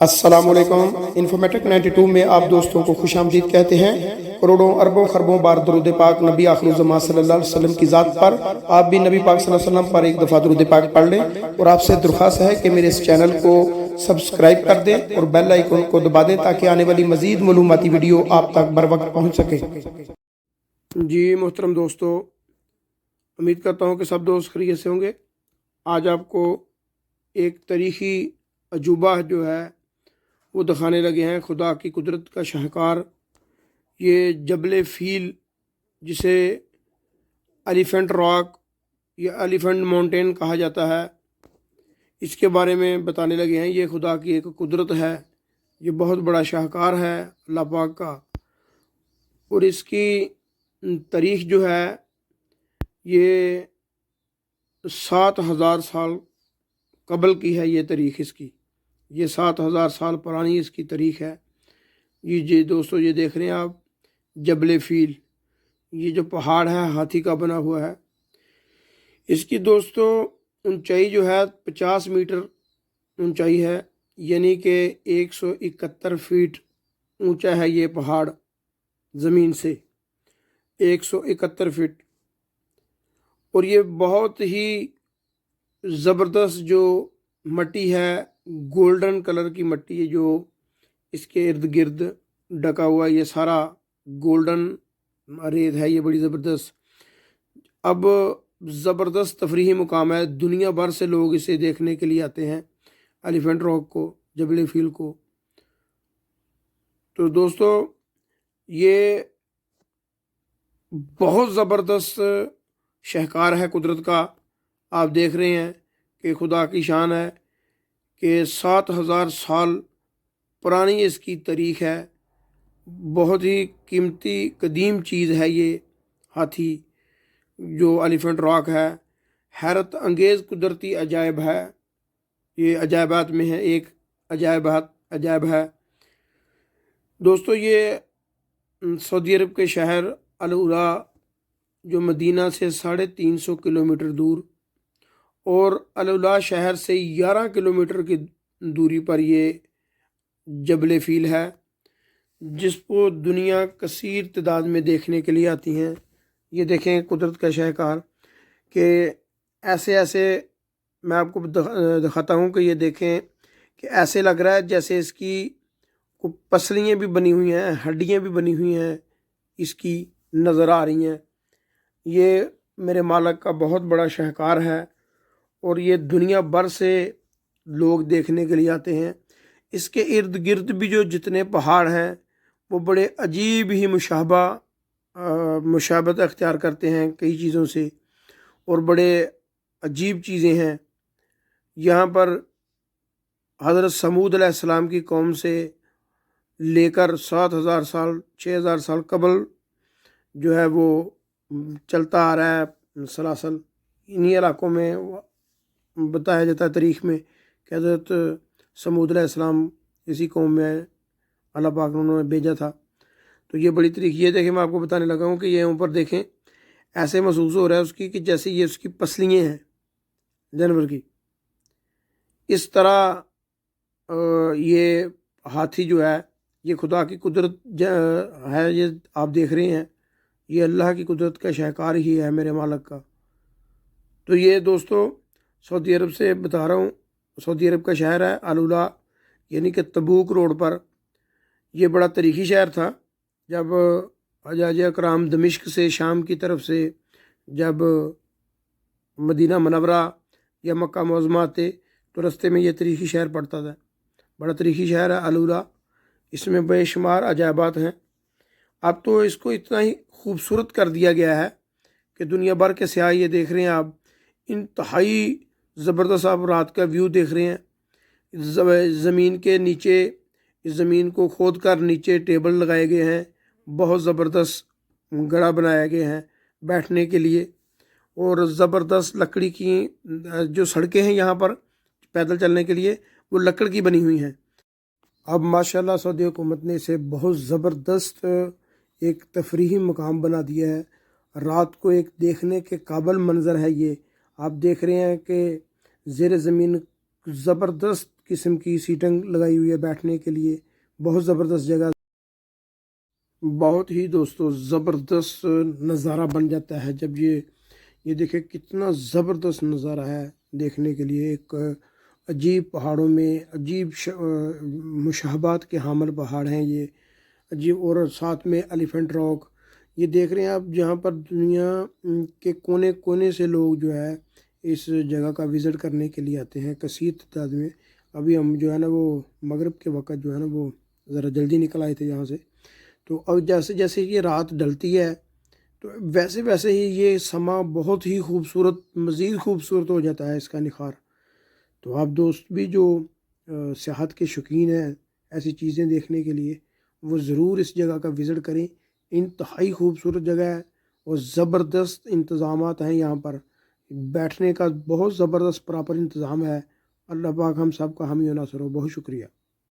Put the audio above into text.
السلام علیکم۔ انفارمیٹک 92 میں آپ دوستوں کو خوش آمدید کہتے ہیں۔ کروڑوں اربوں خربوں بار درود پاک نبی آخر الزمان صلی اللہ علیہ وسلم کی ذات پر آپ بھی نبی پاک صلی اللہ علیہ وسلم پر ایک دفعہ درود پاک پڑھ لیں، اور آپ سے درخواست ہے کہ میرے اس چینل کو سبسکرائب کر دیں اور بیل آئیکن کو دبا دیں تاکہ آنے والی مزید معلوماتی ویڈیو آپ تک بر وقت پہنچ سکے۔ جی محترم دوستو، امید کرتا ہوں کہ سب دوست خیریت سے ہوں گے۔ آج آپ کو ایک تاریخی عجوبہ جو ہے وہ دکھانے لگے ہیں، خدا کی قدرت کا شاہکار۔ یہ جبل فیل، جسے ایلیفنٹ راک یا ایلیفنٹ ماؤنٹین کہا جاتا ہے، اس کے بارے میں بتانے لگے ہیں۔ یہ خدا کی ایک قدرت ہے، یہ بہت بڑا شاہکار ہے اللہ پاک کا، اور اس کی تاریخ جو ہے یہ 7000 سال قبل کی ہے۔ یہ تاریخ اس کی، یہ 7000 سال پرانی اس کی تاریخ ہے۔ جی دوستو، یہ دیکھ رہے ہیں آپ جبل فیل، یہ جو پہاڑ ہے ہاتھی کا بنا ہوا ہے۔ اس کی دوستو اونچائی جو ہے 50 میٹر اونچائی ہے، یعنی کہ 171 فیٹ اونچا ہے یہ پہاڑ زمین سے، 171 فٹ۔ اور یہ بہت ہی زبردست جو مٹی ہے، گولڈن کلر کی مٹی ہے، جو اس کے ارد گرد ڈھکا ہوا ہے، یہ سارا گولڈن ریت ہے، یہ بڑی زبردست۔ اب زبردست تفریحی مقام ہے، دنیا بھر سے لوگ اسے دیکھنے کے لیے آتے ہیں، ایلیفنٹ راک کو، جبل فیل کو۔ تو دوستو یہ بہت زبردست شاہکار ہے قدرت کا۔ آپ دیکھ رہے ہیں کہ خدا کی شان ہے کہ 7000 سال پرانی اس کی تاریخ ہے۔ بہت ہی قیمتی قدیم چیز ہے یہ ہاتھی جو ایلیفنٹ راک ہے، حیرت انگیز قدرتی عجائب ہے، یہ عجائبات میں ہے، ایک عجائب ہے۔ دوستو یہ سعودی عرب کے شہر العلا جو مدینہ سے 350 کلومیٹر دور، اور العلا شہر سے 11 کلومیٹر کی دوری پر یہ جبل فیل ہے، جس کو دنیا کثیر تعداد میں دیکھنے کے لیے آتی ہیں۔ یہ دیکھیں قدرت کا شاہکار، کہ ایسے میں آپ کو دکھاتا ہوں کہ یہ دیکھیں کہ ایسے لگ رہا ہے جیسے اس کی پسلیاں بھی بنی ہوئی ہیں، ہڈیاں بھی بنی ہوئی ہیں، اس کی نظر آ رہی ہیں۔ یہ میرے مالک کا بہت بڑا شاہکار ہے، اور یہ دنیا بھر سے لوگ دیکھنے کے لیے آتے ہیں۔ اس کے ارد گرد بھی جو جتنے پہاڑ ہیں وہ بڑے عجیب ہی مشابہت اختیار کرتے ہیں کئی چیزوں سے، اور بڑے عجیب چیزیں ہیں۔ یہاں پر حضرت سمود علیہ السلام کی قوم سے لے کر 7000 سال 6000 سال قبل جو ہے وہ چلتا آ رہا ہے سلاسل۔ انہی علاقوں میں بتایا جاتا ہے تاریخ میں کہ حضرت سمود علیہ السلام اسی قوم میں اللہ پاک نے انہوں نے بھیجا تھا۔ تو یہ بڑی تاریخ، یہ دیکھیں میں آپ کو بتانے لگا ہوں کہ یہ اوپر دیکھیں ایسے محسوس ہو رہا ہے اس کی کہ جیسے یہ اس کی پسلیاں ہیں جانور کی۔ اس طرح یہ ہاتھی جو ہے یہ خدا کی قدرت ہے، یہ آپ دیکھ رہے ہیں، یہ اللہ کی قدرت کا شاہکار ہی ہے میرے مالک کا۔ تو یہ دوستو سعودی عرب سے بتا رہا ہوں، سعودی عرب کا شہر ہے العلا، یعنی کہ تبوک روڈ پر۔ یہ بڑا تاریخی شہر تھا۔ جب حجاج اکرام دمشق سے شام کی طرف سے جب مدینہ منورہ یا مکہ معظمہ آتے تو رستے میں یہ تاریخی شہر پڑتا تھا۔ بڑا تاریخی شہر ہے العلا، اس میں بے شمار عجائبات ہیں۔ اب تو اس کو اتنا ہی خوبصورت کر دیا گیا ہے کہ دنیا بھر کے سیاح یہ دیکھ رہے ہیں۔ آپ انتہائی زبردست آپ رات کا ویو دیکھ رہے ہیں۔ زمین کے نیچے، اس زمین کو کھود کر نیچے ٹیبل لگائے گئے ہیں، بہت زبردست گڑھا بنایا گئے ہیں بیٹھنے کے لیے، اور زبردست لکڑی کی جو سڑکیں ہیں یہاں پر پیدل چلنے کے لیے وہ لکڑ کی بنی ہوئی ہیں۔ اب ماشاءاللہ سعودی حکومت نے اسے بہت زبردست ایک تفریحی مقام بنا دیا ہے۔ رات کو ایک دیکھنے کے قابل منظر ہے۔ یہ آپ دیکھ رہے ہیں کہ زیر زمین زبردست قسم کی سیٹنگ لگائی ہوئی ہے بیٹھنے کے لیے، بہت زبردست جگہ، بہت ہی دوستو زبردست نظارہ بن جاتا ہے جب یہ دیکھیں کتنا زبردست نظارہ ہے دیکھنے کے لیے۔ ایک عجیب پہاڑوں میں عجیب مشابہت کے حامل پہاڑ ہیں یہ عجیب، اور ساتھ میں ایلیفنٹ راک یہ دیکھ رہے ہیں آپ، جہاں پر دنیا کے کونے کونے سے لوگ جو ہے اس جگہ کا وزٹ کرنے کے لیے آتے ہیں کثیر تعداد میں۔ ابھی ہم جو ہے نا وہ مغرب کے وقت جو ہے نا وہ ذرا جلدی نکل آئے تھے یہاں سے، تو اب جیسے جیسے یہ رات ڈلتی ہے تو ویسے ویسے ہی یہ سما بہت ہی خوبصورت، مزید خوبصورت ہو جاتا ہے اس کا نکھار۔ تو آپ دوست بھی جو سیاحت کے شوقین ہیں ایسی چیزیں دیکھنے کے لیے، وہ ضرور اس جگہ کا وزٹ کریں۔ انتہائی خوبصورت جگہ ہے اور زبردست انتظامات ہیں یہاں پر، بیٹھنے کا بہت زبردست پراپر انتظام ہے۔ اللہ پاک ہم سب کا حامی و ناصر ہو۔ بہت شکریہ۔